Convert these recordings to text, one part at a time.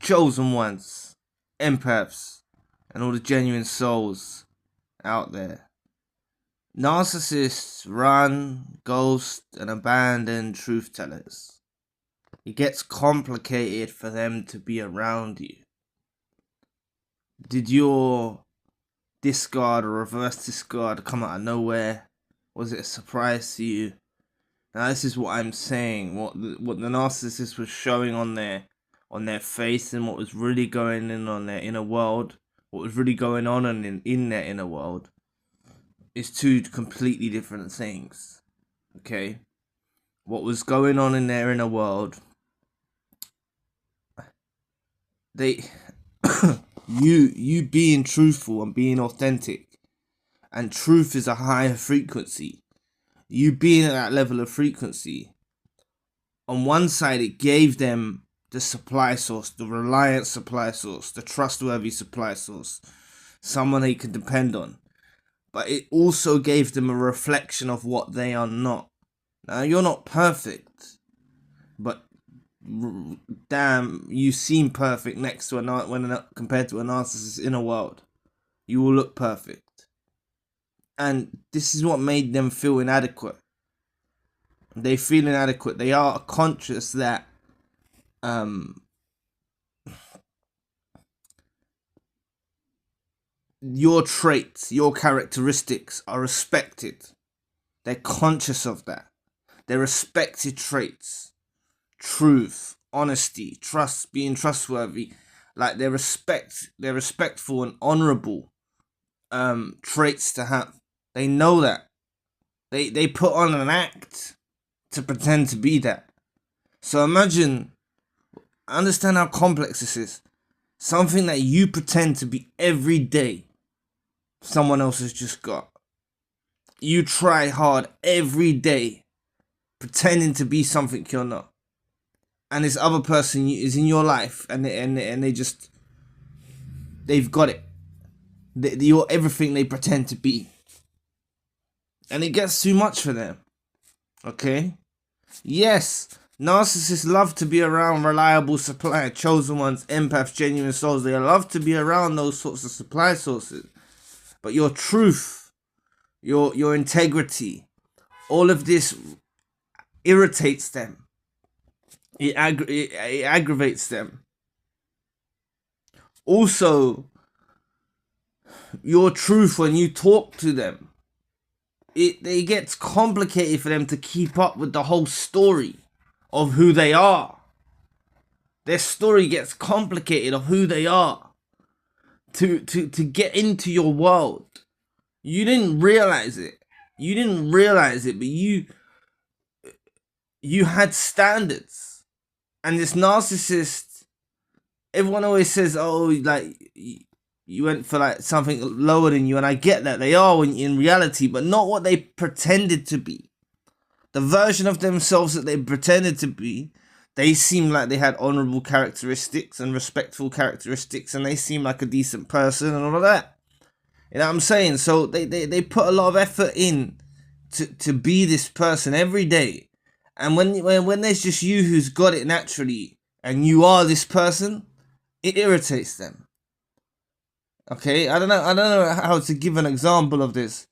chosen ones, empaths, and all the genuine souls out there. Narcissists run, ghost, and abandon truth tellers. It gets complicated for them to be around you. Did your discard or reverse discard come out of nowhere? Was it a surprise to you? Now this is what I'm saying. What the narcissist was showing on their face, and what was really going on their inner world. What was really going on in their inner world is two completely different things. Okay? What was going on in their inner world, you being truthful and being authentic, and truth is a higher frequency. You being at that level of frequency, on one side it gave them the supply source, the reliant supply source, the trustworthy supply source, someone they could depend on. But it also gave them a reflection of what they are not. Now, you're not perfect, but damn, you seem perfect next to compared to a narcissist's inner world. You will look perfect. And this is what made them feel inadequate. They feel inadequate. They are conscious that your traits, your characteristics are respected. They're conscious of that. They're respected traits. Truth, honesty, trust, being trustworthy. Like they're respectful and honorable traits to have. They know that. They put on an act to pretend to be that. So understand how complex this is. Something that you pretend to be every day, someone else has just got. You try hard every day, pretending to be something you're not. And this other person is in your life, and they've got it. You're everything they pretend to be. And it gets too much for them. Okay? Yes, narcissists love to be around reliable supply, chosen ones, empaths, genuine souls. They love to be around those sorts of supply sources. But your truth, your integrity, all of this irritates them. It aggravates them. Also, your truth when you talk to them, it gets complicated for them to keep up with the whole story of who they are. Their story gets complicated of who they are. To get into your world. You didn't realize it. But you had standards. And this narcissist, everyone always says, oh, like, you went for like something lower than you, and I get that they are in reality, but not what they pretended to be. The version of themselves that they pretended to be, they seemed like they had honorable characteristics and respectful characteristics, and they seemed like a decent person and all of that. You know what I'm saying? So they put a lot of effort in to be this person every day. And when there's just you who's got it naturally, and you are this person, it irritates them. Okay, I don't know how to give an example of this.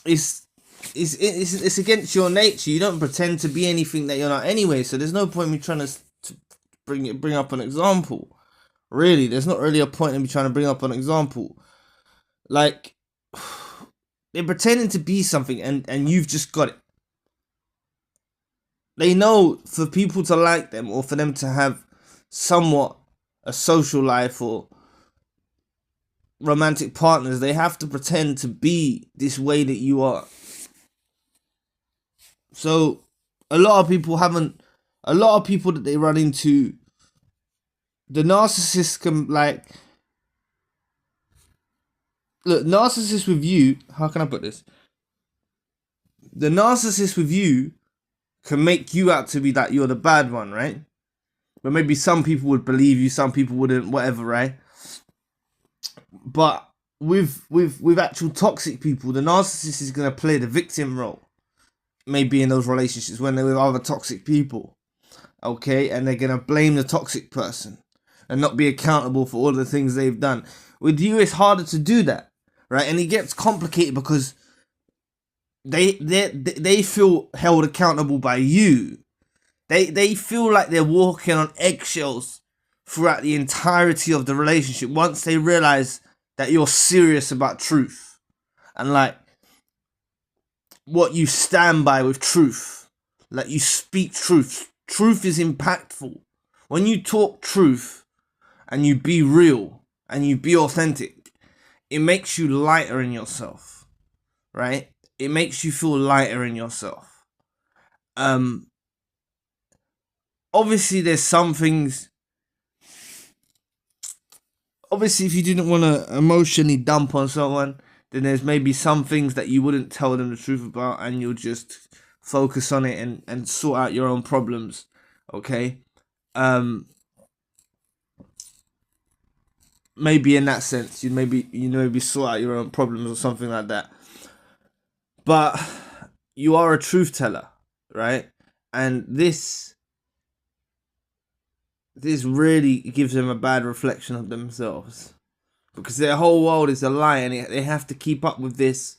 It's against your nature. You don't pretend to be anything that you're not anyway. So there's no point in me trying to bring up an example. Really, there's not really a point in me trying to bring up an example. Like, they're pretending to be something, and you've just got it. They know for people to like them, or for them to have somewhat a social life or romantic partners, they have to pretend to be this way that you are. So a lot of people that they run into, the narcissist can, like, look, narcissist with you, how can I put this? The narcissist with you can make you out to be that you're the bad one, right? But maybe some people would believe you, some people wouldn't, whatever, right? But with actual toxic people, the narcissist is going to play the victim role. Maybe in those relationships when they're with other toxic people. okay? And they're gonna blame the toxic person and not be accountable for all the things they've done. With you, it's harder to do that, right? And it gets complicated because they feel held accountable by you. They feel like they're walking on eggshells throughout the entirety of the relationship once they realize that you're serious about truth and like what you stand by with truth. Like you speak truth. Truth is impactful. When you talk truth and you be real and you be authentic, it makes you lighter in yourself, right? It makes you feel lighter in yourself. Obviously there's some things, obviously if you didn't want to emotionally dump on someone, then there's maybe some things that you wouldn't tell them the truth about and you'll just focus on it and sort out your own problems, okay? Maybe in that sense, you maybe sort out your own problems or something like that. But you are a truth teller, right? And this really gives them a bad reflection of themselves because their whole world is a lie and they have to keep up with this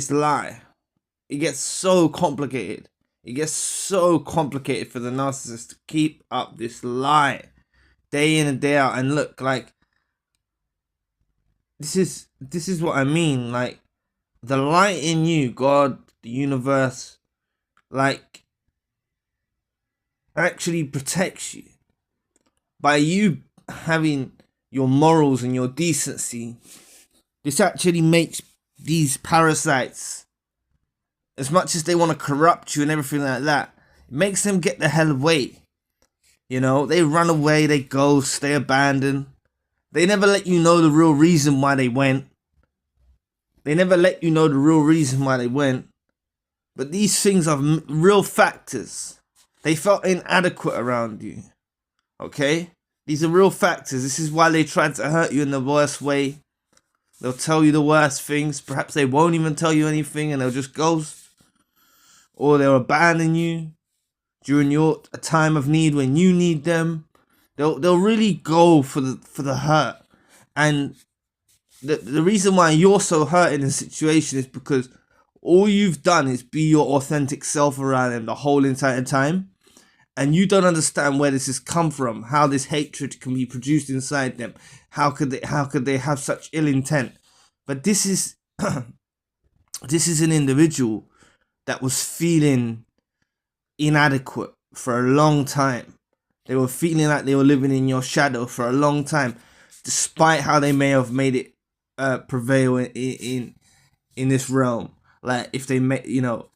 lie. It gets so complicated. It gets so complicated for the narcissist to keep up this lie day in and day out. And look, like, this is what I mean. Like, the light in you, God, the universe, like, actually protects you. By you having your morals and your decency, this actually makes these parasites, as much as they want to corrupt you and everything like that, it makes them get the hell away. You know, they run away, they ghost, they abandon. They never let you know the real reason why they went. They never let you know the real reason why they went. But these things are real factors. They felt inadequate around you. Okay? These are real factors. This is why they tried to hurt you in the worst way. They'll tell you the worst things. Perhaps they won't even tell you anything and they'll just ghost. Or they'll abandon you during your time of need when you need them. They'll really go for the hurt. And the reason why you're so hurt in the situation is because all you've done is be your authentic self around them the whole entire time. And you don't understand where this has come from, how this hatred can be produced inside them. How could they have such ill intent? But this is this is an individual that was feeling inadequate for a long time. They were feeling like they were living in your shadow for a long time, despite how they may have made it prevail in this realm. Like if they made, you know,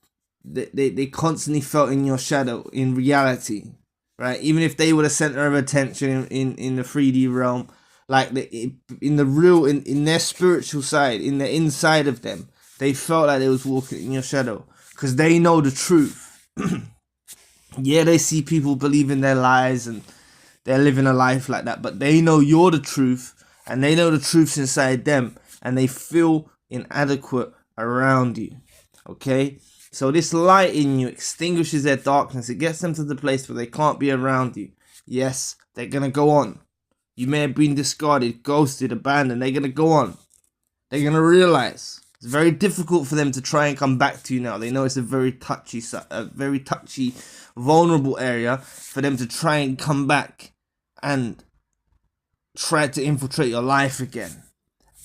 they constantly felt in your shadow in reality, right? Even if they were the center of attention in the 3D realm, like in the real, in their spiritual side, in the inside of them, they felt like they was walking in your shadow because they know the truth. Yeah, they see people believing their lies and they're living a life like that, but they know you're the truth and they know the truth's inside them and they feel inadequate around you. Okay? So this light in you extinguishes their darkness. It gets them to the place where they can't be around you. Yes, they're going to go on. You may have been discarded, ghosted, abandoned. They're going to go on. They're going to realize it's very difficult for them to try and come back to you now. They know it's a very touchy, vulnerable area for them to try and come back and try to infiltrate your life again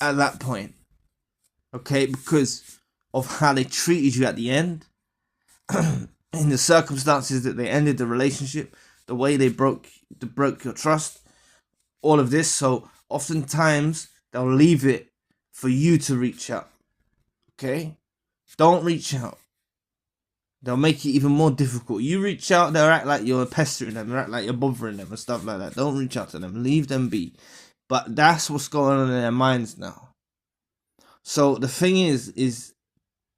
at that point. Okay, because of how they treated you at the end, in the circumstances that they ended the relationship, the way they broke your trust, all of this. So oftentimes they'll leave it for you to reach out. Okay, don't reach out. They'll make it even more difficult. You reach out, they'll act like you're pestering them, they'll act like you're bothering them and stuff like that. Don't reach out to them. Leave them be. But that's what's going on in their minds now. So the thing is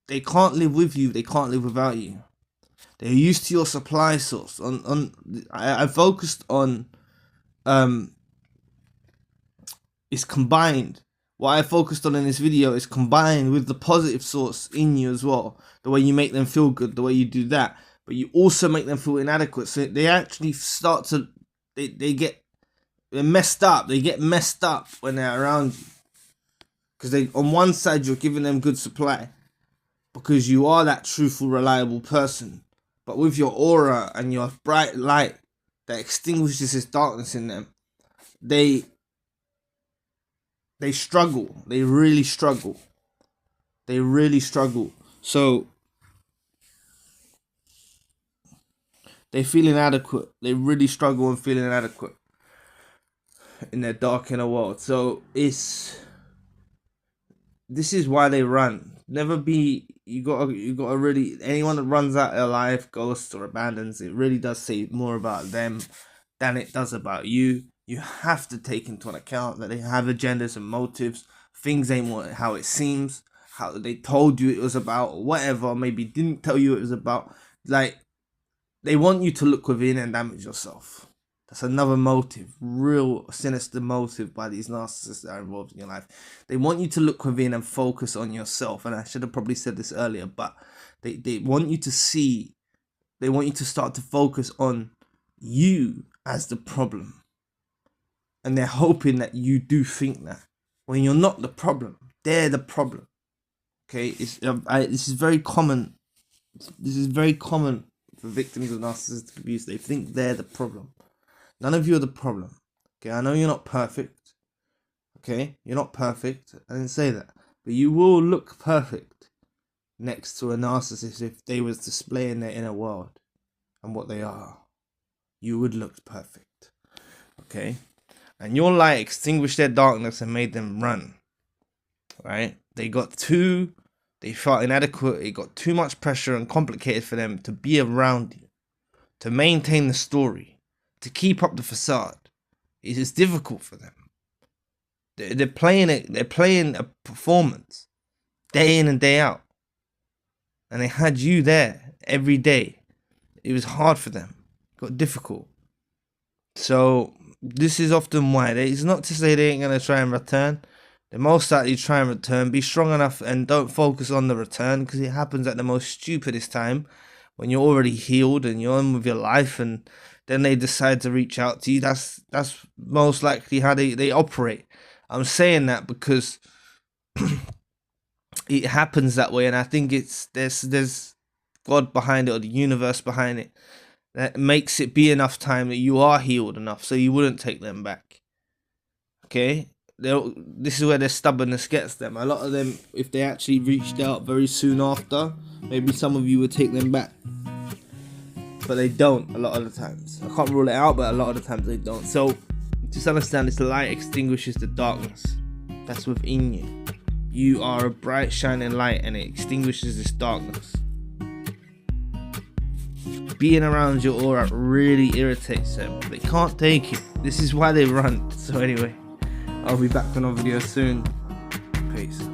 they can't live with you. They can't live without you. They're used to your supply source. I focused on it's combined. What I focused on in this video is combined with the positive source in you as well. The way you make them feel good, the way you do that. but you also make them feel inadequate. So they actually start to, they're messed up. They get messed up when they're around you. Because on one side, you're giving them good supply because you are that truthful, reliable person. But with your aura and your bright light that extinguishes this darkness in them, they struggle. They really struggle. They really struggle. So they feel inadequate. They really struggle and feel inadequate in their dark inner world. So this is why they run. Never be, you gotta really, anyone that runs out of life, ghosts or abandons, it really does say more about them than it does about you. You have to take into account that they have agendas and motives. Things ain't how it seems, how they told you it was about, or whatever, maybe didn't tell you it was about. Like, they want you to look within and damage yourself. That's another motive, real sinister motive by these narcissists that are involved in your life. They want you to look within and focus on yourself. And I should have probably said this earlier, but they want you to see, they want you to start to focus on you as the problem. And they're hoping that you do think that. When you're not the problem, they're the problem. Okay, this is very common. This is very common for victims of narcissistic abuse. They think they're the problem. None of you are the problem. Okay, I know you're not perfect. Okay, you're not perfect. I didn't say that. But you will look perfect next to a narcissist if they was displaying their inner world and what they are. You would look perfect. Okay? And your light extinguished their darkness and made them run. Right? They felt inadequate. It got too much pressure and complicated for them to be around you, to maintain the story, to keep up the facade. It is difficult for them. They're playing it. They're playing a performance day in and day out, and they had you there every day. It was hard for them. It got difficult. So this is often why. It's not to say they ain't gonna try and return. They most likely try and return. Be strong enough and don't focus on the return, because it happens at the most stupidest time when you're already healed and you're on with your life, and then they decide to reach out to you. That's most likely how they operate. I'm saying that because it happens that way, and I think there's God behind it, or the universe behind it, that makes it be enough time that you are healed enough so you wouldn't take them back. Okay? This is where their stubbornness gets them. A lot of them, if they actually reached out very soon after, maybe some of you would take them back. But they don't a lot of the times. I can't rule it out, but a lot of the times they don't. So just understand this: the light extinguishes the darkness that's within you. You are a bright shining light, and it extinguishes this darkness. Being around your aura really irritates them. They can't take it. This is why they run. So anyway, I'll be back with another video soon. Peace.